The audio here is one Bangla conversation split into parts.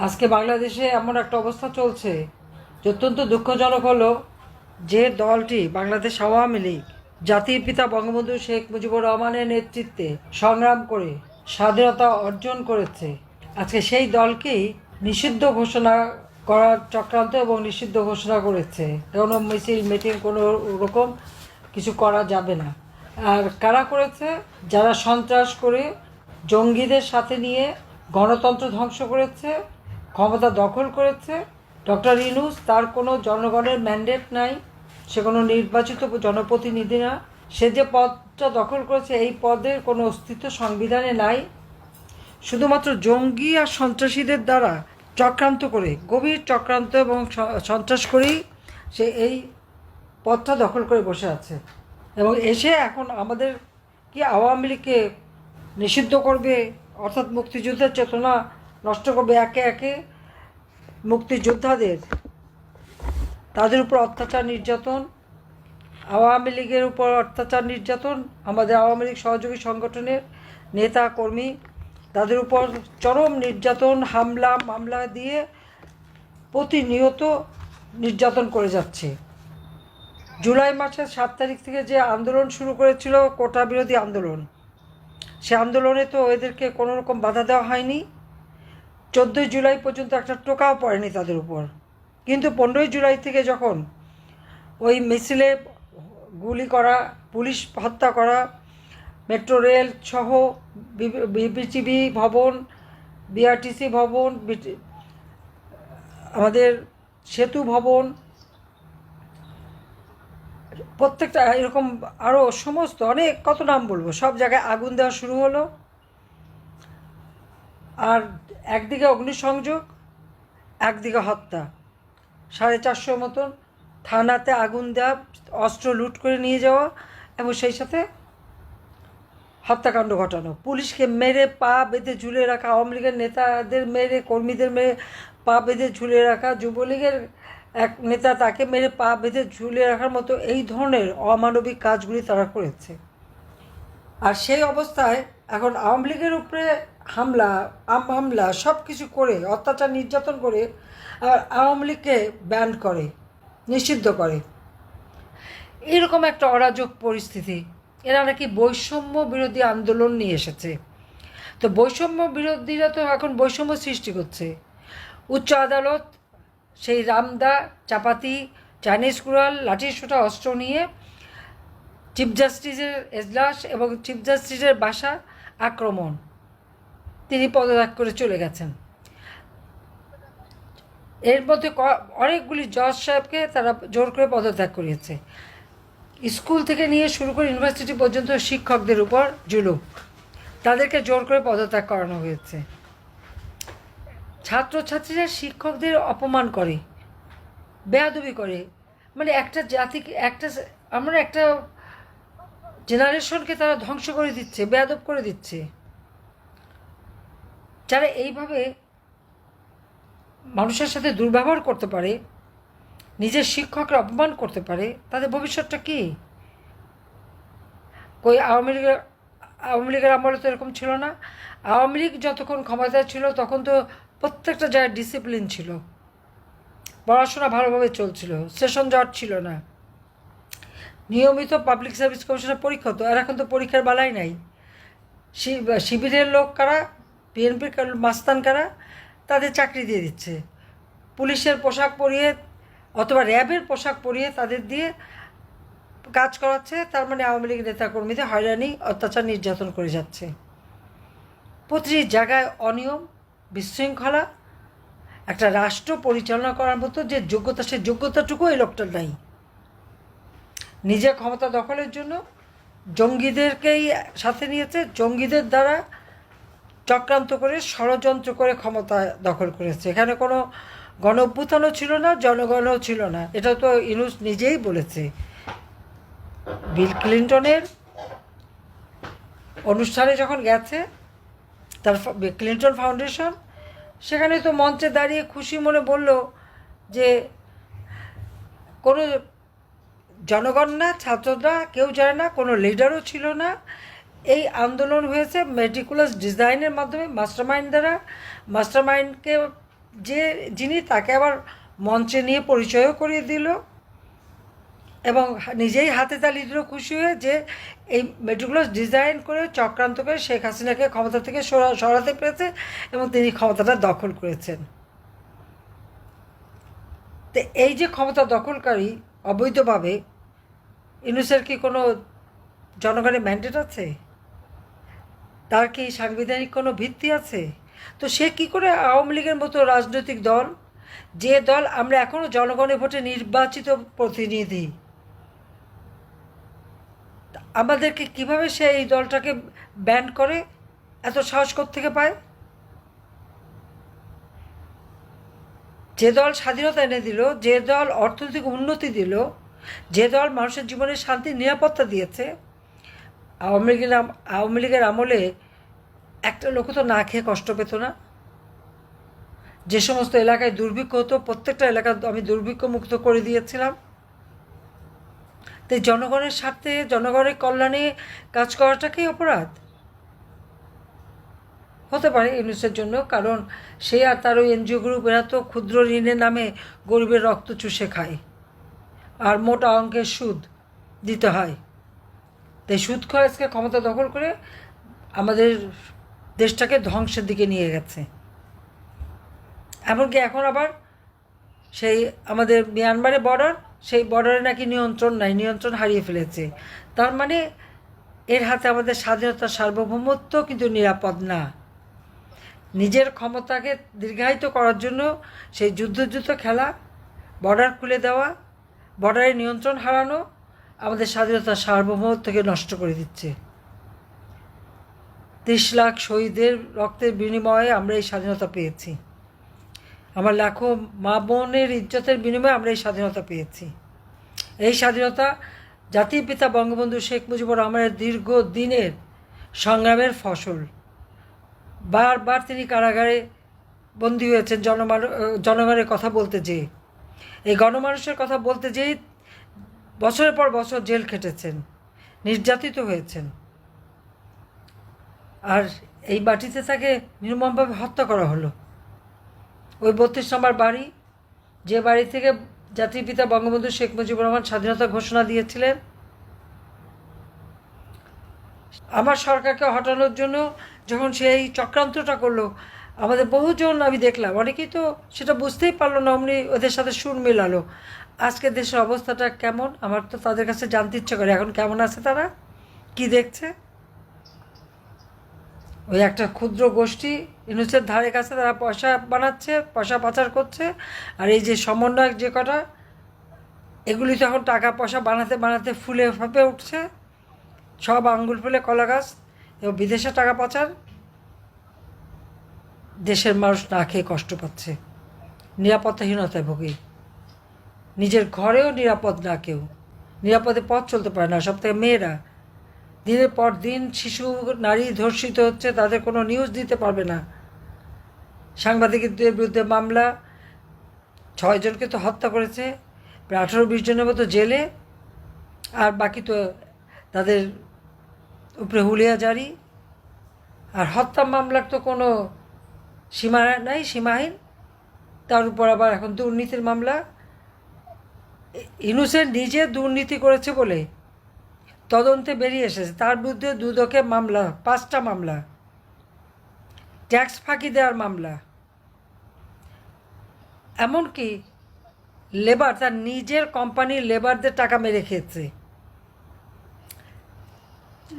আজকে বাংলাদেশে এমন একটা অবস্থা চলছে যে অত্যন্ত দুঃখজনক হলো যে দলটি বাংলাদেশ আওয়ামী লীগ জাতির পিতা বঙ্গবন্ধু শেখ মুজিবুর রহমানের নেতৃত্বে সংগ্রাম করে স্বাধীনতা অর্জন করেছে, আজকে সেই দলকেই নিষিদ্ধ ঘোষণা করার চক্রান্ত এবং নিষিদ্ধ ঘোষণা করেছে। কোনো মিছিল মিটিং কোনো রকম কিছু করা যাবে না। আর কারা করেছে? যারা সন্ত্রাস করে জঙ্গিদের সাথে নিয়ে গণতন্ত্র ধ্বংস করেছে, ক্ষমতা দখল করেছে। ডক্টর ইউনূস, তার কোনো জনগণের ম্যান্ডেট নাই, সে কোনো নির্বাচিত জনপ্রতিনিধি না। সে যে পদটা দখল করেছে এই পদের কোনো অস্তিত্ব সংবিধানে নাই। শুধুমাত্র জঙ্গি আর সন্ত্রাসীদের দ্বারা চক্রান্ত করে, গভীর চক্রান্ত এবং সন্ত্রাস করেই সে এই পদটা দখল করে বসে আছে এবং এসে এখন আমাদের কি আওয়ামী লীগকে নিষিদ্ধ করবে, অর্থাৎ মুক্তিযুদ্ধের চেতনা নষ্ট করবে। একে একে মুক্তিযোদ্ধাদের, তাদের উপর অত্যাচার নির্যাতন, আওয়ামী লীগের উপর অত্যাচার নির্যাতন, আমাদের আওয়ামী লীগ সহযোগী সংগঠনের নেতা কর্মী, তাদের উপর চরম নির্যাতন, হামলা মামলা দিয়ে প্রতিনিয়ত নির্যাতন করে যাচ্ছে। জুলাই মাসের 7 তারিখ থেকে যে আন্দোলন শুরু করেছিল, কোটা বিরোধী আন্দোলন, সে আন্দোলনে তো এদেরকে কোনো রকম বাধা দেওয়া হয়নি। 14ই জুলাই পর্যন্ত একটা টোকাও পড়েনি তাদের উপর। কিন্তু 15ই জুলাই থেকে যখন ওই মিছিলে গুলি করা, পুলিশ হত্যা করা, মেট্রো রেল সহ বিপিটিভি ভবন, বিআরটিসি ভবন, আমাদের সেতু ভবন, প্রত্যেকটা এরকম আরও সমস্ত অনেক, কত নাম বলবো, সব জায়গায় আগুন দেওয়া শুরু হলো। আর একদিকে অগ্নিসংযোগ, একদিকে হত্যা, 450 মতন থানাতে আগুন দেওয়া, অস্ত্র লুট করে নিয়ে যাওয়া এবং সেই সাথে হত্যাকাণ্ড ঘটানো, পুলিশকে মেরে পা বেঁধে ঝুলে রাখা, আওয়ামী লীগের নেতাদের মেরে, কর্মীদের মেরে পা বেঁধে ঝুলে রাখা, যুবলীগের এক নেতা তাকে মেরে পা বেঁধে ঝুলে রাখার মতো এই ধরনের অমানবিক কাজগুলি তারা করেছে। আর সেই অবস্থায় এখন আওয়ামী লীগের উপরে হামলা সব কিছু করে, অত্যাচার নির্যাতন করে, আর আওয়ামী লীগকে ব্যান করে, নিষিদ্ধ করে। এরকম একটা অরাজক পরিস্থিতি। এরা নাকি বৈষম্য বিরোধী আন্দোলন নিয়ে এসেছে। তো বৈষম্য বিরোধীরা তো এখন বৈষম্য সৃষ্টি করছে। উচ্চ আদালত সেই রামদা, চাপাতি, চাইনিজ কুড়াল, লাঠিসোঁটা অস্ত্র নিয়ে চিফ জাস্টিসের এজলাস এবং চিফ জাস্টিসের বাসা আক্রমণ, তিনি পদত্যাগ করে চলে গেছেন। এর মধ্যে অনেকগুলি জজ সাহেবকে তারা জোর করে পদত্যাগ করিয়েছে। স্কুল থেকে নিয়ে শুরু করে ইউনিভার্সিটি পর্যন্ত শিক্ষকদের উপর জুলুম, তাদেরকে জোর করে পদত্যাগ করানো হয়েছে। ছাত্রছাত্রীরা শিক্ষকদের অপমান করে, বেয়াদবি করে, মানে একটা জাতিকে, আমরা একটা জেনারেশনকে তারা ধ্বংস করে দিচ্ছে, বেয়াদব করে দিচ্ছে। যারা এইভাবে মানুষের সাথে দুর্ব্যবহার করতে পারে, নিজের শিক্ষকরা অপমান করতে পারে, তাদের ভবিষ্যৎটা কী? কই আওয়ামী লীগের আমলে তো এরকম ছিল না। আওয়ামী লীগ যতক্ষণ ক্ষমতায় ছিল তখন তো প্রত্যেকটা জায়গায় ডিসিপ্লিন ছিল, পড়াশোনা ভালোভাবে চলছিল, সেশন জট ছিল না, নিয়মিত পাবলিক সার্ভিস কমিশনের পরীক্ষা হতো। আর এখন তো পরীক্ষার বালাই নাই। শিবিরের লোক কারা, বিএনপির মাস্তান কারা, তাদের চাকরি দিয়ে দিচ্ছে। পুলিশের পোশাক পরিয়ে অথবা র্যাবের পোশাক পরিয়ে তাদের দিয়ে কাজ করাচ্ছে। তার মানে আওয়ামী লীগ নেতাকর্মীদের হয়রানি, অত্যাচার, নির্যাতন করে যাচ্ছে। প্রতিটি জায়গায় অনিয়ম, বিশৃঙ্খলা। একটা রাষ্ট্র পরিচালনা করার মতো যে যোগ্যতা, সে যোগ্যতাটুকু এই লোকটার নাই। নিজের ক্ষমতা দখলের জন্য জঙ্গিদেরকেই সাথে নিয়েছে, জঙ্গিদের দ্বারা চক্রান্ত করে, ষড়যন্ত্র করে ক্ষমতা দখল করেছে। এখানে কোনো গণ অভ্যুত্থানও ছিল না, জনগণও ছিল না। এটা তো ইউনূস নিজেই বলেছে। বিল ক্লিন্টনের অনুষ্ঠানে যখন গেছে, তার ক্লিন্টন ফাউন্ডেশন, সেখানে তো মঞ্চে দাঁড়িয়ে খুশি মনে বলল যে কোনো জনগণ না, ছাত্ররা কেউ যায় না, কোনো লিডারও ছিল না, এই আন্দোলন হয়েছে মেটিকুলাস ডিজাইনের মাধ্যমে, মাস্টারমাইন্ড দ্বারা। মাস্টারমাইন্ডকে যিনি তাকে আবার মঞ্চে নিয়ে পরিচয়ও করিয়ে দিল এবং নিজেই হাতে তালি দিল খুশি হয়ে যে এই মেট্রোগুলো ডিজাইন করে চক্রান্ত করে শেখ হাসিনাকে ক্ষমতা থেকে সরাতে পেরেছে এবং তিনি ক্ষমতাটা দখল করেছেন। তো এই যে ক্ষমতা দখলকারী অবৈধভাবে, ইউনূসের কি কোনো জনগণের ম্যান্ডেট আছে? তার কি সাংবিধানিক কোনো ভিত্তি আছে? তো সে কি করে আওয়ামী লীগের মতো রাজনৈতিক দল, যে দল আমরা এখনও জনগণের ভোটে নির্বাচিত প্রতিনিধি, আমাদেরকে কিভাবে সে এই দলটাকে ব্যান করে? এত সাহস থেকে পায়? যে দল স্বাধীনতা এনে দিল, যে দল অর্থনৈতিক উন্নতি দিল, যে দল মানুষের জীবনে শান্তি নিরাপত্তা দিয়েছে, আওয়ামী লীগের আমলে একটা লোক তো না খেয়ে কষ্ট পেত না। যে সমস্ত এলাকায় দুর্ভিক্ষ হতো প্রত্যেকটা এলাকা আমি দুর্ভিক্ষ মুক্ত করে দিয়েছিলাম। তাই জনগণের স্বার্থে, জনগণের কল্যাণে কাজ করাটাকেই অপরাধ হতে পারে ইউনূসের জন্য, কারণ সে আর তার ওই এনজিও গ্রুপ এরা তো ক্ষুদ্র ঋণের নামে গরিবের রক্ত চুষে খায় আর মোটা অঙ্কের সুদ দিতে হয়। তাই সুদ খরচকে ক্ষমতা দখল করে আমাদের দেশটাকে ধ্বংসের দিকে নিয়ে গেছে। এমনকি এখন আবার সেই আমাদের মিয়ানমারের বর্ডার, সেই বর্ডারে নাকি নিয়ন্ত্রণ নাই, নিয়ন্ত্রণ হারিয়ে ফেলেছে। তার মানে এর হাতে আমাদের স্বাধীনতা, সার্বভৌমত্ব কিন্তু নিরাপদ না। নিজের ক্ষমতাকে দীর্ঘায়িত করার জন্য সেই যুদ্ধ খেলা, বর্ডার খুলে দেওয়া, বর্ডারে নিয়ন্ত্রণ হারানো আমাদের স্বাধীনতার সার্বভৌমত্বকে নষ্ট করে দিচ্ছে। 30 লাখ শহীদের রক্তের বিনিময়ে আমরা এই স্বাধীনতা পেয়েছি। আমার লাখো মা বোনের ইজ্জতের বিনিময়ে আমরা এই স্বাধীনতা পেয়েছি। এই স্বাধীনতা জাতির পিতা বঙ্গবন্ধু শেখ মুজিবুর রহমানের দীর্ঘ দিনের সংগ্রামের ফসল। বারবার তিনি কারাগারে বন্দী হয়েছেন জনগণের কথা বলতে যেয়ে, এই গণমানুষের কথা বলতে যেয়ে বছরের পর বছর জেল খেটেছেন, নির্যাতিত হয়েছেন। আর এই মাটিতে তাকে নির্মমভাবে হত্যা করা হলো। ওই 32 নম্বর বাড়ি, যে বাড়ি থেকে জাতির পিতা বঙ্গবন্ধু শেখ মুজিবুর রহমান স্বাধীনতা ঘোষণা দিয়েছিলেন, আমার সরকারকে হটানোর জন্য যখন সেই চক্রান্তটা করলো, আমাদের বহুজন আমি দেখলাম, অনেকেই তো সেটা বুঝতেই পারলো না, অমনি ওদের সাথে সুর মেলালো। আজকে দেশের অবস্থাটা কেমন আমার তো তাদের কাছে জানতে ইচ্ছে করে, এখন কেমন আছে, তারা কি দেখছে? ওই একটা ক্ষুদ্র গোষ্ঠী ইউনূসের ধারে কাছে তারা পয়সা বানাচ্ছে, পয়সা পাচার করছে। আর এই যে সমন্বয়ক যে কটা, এগুলি তখন টাকা পয়সা বানাতে বানাতে ফুলে ফাঁপে উঠছে, সব আঙ্গুল ফুলে কলা গাছ, এবং বিদেশে টাকা পাচার। দেশের মানুষ না খেয়ে কষ্ট পাচ্ছে, নিরাপত্তাহীনতায় ভোগে, নিজের ঘরেও নিরাপদ না, কেউ নিরাপদে পথ চলতে পারে না। সব থেকে মেয়েরা দিনের পর দিন শিশু নারী ধর্ষিত হচ্ছে, তাদের কোনো নিউজ দিতে পারবে না। সাংবাদিকদের বিরুদ্ধে মামলা, 6 জনকে তো হত্যা করেছে, প্রায় 18-20 জনের মতো জেলে, আর বাকি তো তাদের উপরে হুলিয়া জারি। আর হত্যা মামলার তো কোনো সীমা নাই, সীমাহীন। তার উপর আবার এখন দুর্নীতির মামলা। ইউনূসের নিজে দুর্নীতি করেছে বলে তদন্তে বেরিয়ে এসেছে, তার বিরুদ্ধে দুদকে মামলা, 5টা মামলা, ট্যাক্স ফাঁকি দেওয়ার মামলা। এমনকি লেবার, তার নিজের কোম্পানির লেবারদের টাকা মেরে খেয়েছে।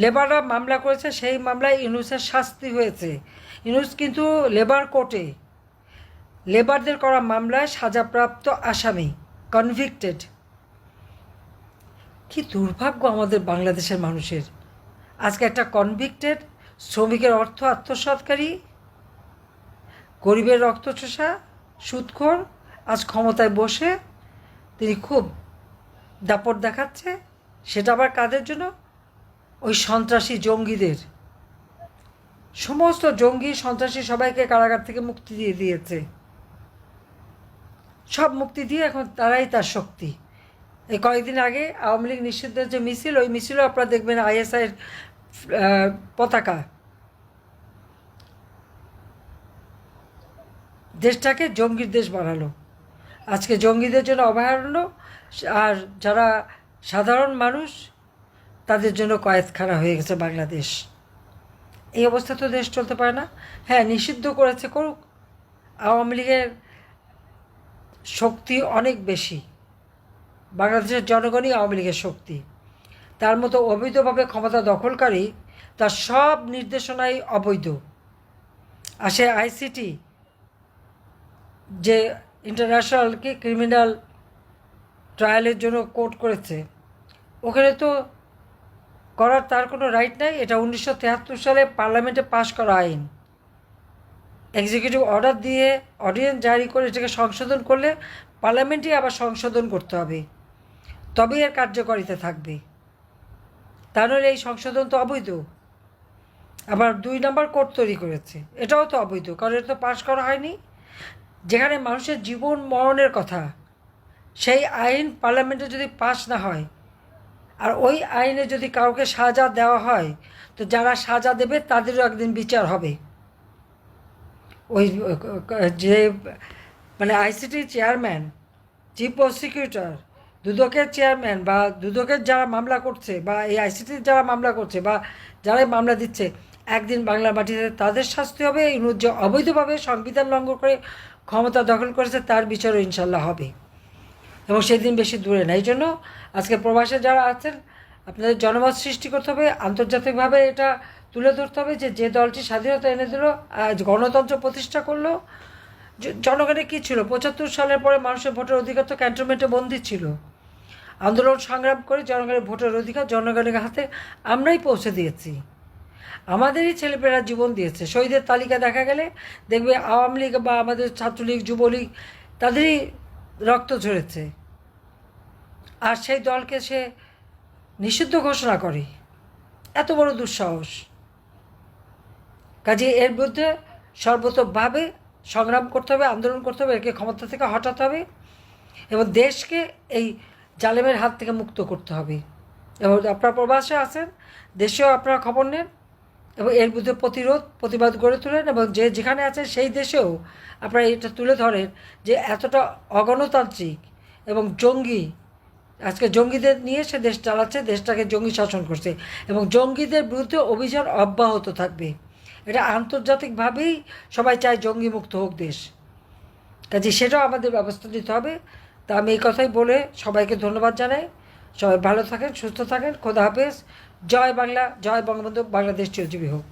লেবাররা মামলা করেছে, সেই মামলায় ইউনূসের শাস্তি হয়েছে। ইউনূস কিন্তু লেবার কোর্টে লেবারদের করা মামলায় সাজাপ্রাপ্ত আসামি, কনভিক্টেড। কি দুর্ভাগ্য আমাদের বাংলাদেশের মানুষের। আজকে একটা কনভিক্টেড শ্রমিকের অর্থ আত্মসাৎকারী, গরিবের রক্তচোষা, সুদখোর আজ ক্ষমতায় বসে তিনি খুব দাপট দেখাচ্ছে। সেটা আবার কাদের জন্য? ওই সন্ত্রাসী জঙ্গিদের। সমস্ত জঙ্গি সন্ত্রাসী সবাইকে কারাগার থেকে মুক্তি দিয়ে দিয়েছে, সব মুক্তি দিয়ে এখন তারাই তার শক্তি। এই কয়েকদিন আগে আওয়ামী লীগ নিষিদ্ধের যে মিছিল, ওই মিছিলও আপনারা দেখবেন আইএসআইয়ের পতাকা। দেশটাকে জঙ্গির দেশ বানালো। আজকে জঙ্গিদের জন্য অভয়ারণ্য, আর যারা সাধারণ মানুষ তাদের জন্য কয়েদখানা হয়ে গেছে বাংলাদেশ। এই অবস্থা তো দেশ চলতে পারে না। হ্যাঁ, নিষিদ্ধ করেছে, করুক। আওয়ামী লীগের শক্তি অনেক বেশি, বাংলাদেশের জনগণই আওয়ামী লীগের শক্তি। তার মতো অবৈধভাবে ক্ষমতা দখলকারী, তার সব নির্দেশনাই অবৈধ। আসে আইসিটি যে ইন্টারন্যাশনাল ক্রিমিনাল ট্রায়ালের জন্য কোর্ট করেছে, ওখানে তো করার তার কোনো রাইট নাই। এটা 1973 সালে পার্লামেন্টে পাশ করা আইন। এক্সিকিউটিভ অর্ডার দিয়ে অর্ডিন্যান্স জারি করে এটাকে সংশোধন করলে পার্লামেন্টেই আবার সংশোধন করতে হবে, তবেই এর কার্যকারিতা থাকবে। তা নাহলে এই সংশোধন তো অবৈধ। আবার 2 নম্বর কোর্ট তৈরি করেছে, এটাও তো অবৈধ, কারণ এটা তো পাশ করা হয়নি। যেখানে মানুষের জীবন মরণের কথা, সেই আইন পার্লামেন্টে যদি পাশ না হয়, আর ওই আইনে যদি কাউকে সাজা দেওয়া হয়, তো যারা সাজা দেবে তাদেরও একদিন বিচার হবে। ওই যে মানে আইসিটির চেয়ারম্যান, চিফ প্রসিকিউটর, দুদকের চেয়ারম্যান, বা দুদকের যারা মামলা করছে, বা এই আইসিটির যারা মামলা করছে, বা যারাই মামলা দিচ্ছে, একদিন বাংলা মাটিতে তাদের শাস্তি হবে। যে অবৈধভাবে সংবিধান লঙ্ঘন করে ক্ষমতা দখল করেছে তার বিচারও ইনশাল্লাহ হবে, এবং সেদিন বেশি দূরে না। এই জন্য আজকে প্রবাসে যারা আছেন, আপনাদের জনমত সৃষ্টি করতে হবে, আন্তর্জাতিকভাবে এটা তুলে ধরতে হবে যে যে দলটি স্বাধীনতা এনে দিল, গণতন্ত্র প্রতিষ্ঠা করলো। জনগণের কী ছিল? 75 সালের পরে মানুষের ভোটের অধিকার তো ক্যান্টনমেন্টে বন্দী ছিল। আন্দোলন সংগ্রাম করে জনগণের ভোটের অধিকার জনগণের হাতে আমরাই পৌঁছে দিয়েছি। আমাদেরই ছেলেমেয়েরা জীবন দিয়েছে। শহীদের তালিকা দেখা গেলে দেখবে আওয়ামী লীগ বা আমাদের ছাত্রলীগ, যুবলীগ, তাদেরই রক্ত ঝরেছে। আর সেই দলকে সে নিষিদ্ধ ঘোষণা করে, এত বড় দুঃসাহস। কাজে এর বিরুদ্ধে সর্বতোভাবে সংগ্রাম করতে হবে, আন্দোলন করতে হবে, একে ক্ষমতা থেকে হটাতে হবে, এবং দেশকে এই জালেমের হাত থেকে মুক্ত করতে হবে। এবং আপনারা প্রবাসে আছেন, দেশেও আপনারা খবর নেন, এবং এর বিরুদ্ধে প্রতিবাদ গড়ে তোলেন, এবং যে যেখানে আছেন সেই দেশেও আপনারা এটা তুলে ধরেন যে এতটা অগণতান্ত্রিক এবং জঙ্গি, আজকে জঙ্গিদের নিয়ে সে দেশ চালাচ্ছে, দেশটাকে জঙ্গি শাসন করছে, এবং জঙ্গিদের বিরুদ্ধে অভিযান অব্যাহত থাকবে। এটা আন্তর্জাতিকভাবেই সবাই চায় জঙ্গি মুক্ত হোক দেশ। কাজে সেটাও আমাদের ব্যবস্থা নিতে হবে। তা আমি এই কথাই বলে সবাইকে ধন্যবাদ জানাই। সবাই ভালো থাকেন, সুস্থ থাকেন। খোদা হাফেজ। জয় বাংলা, জয় বঙ্গবন্ধু, বাংলাদেশ চিরজীবী হোক।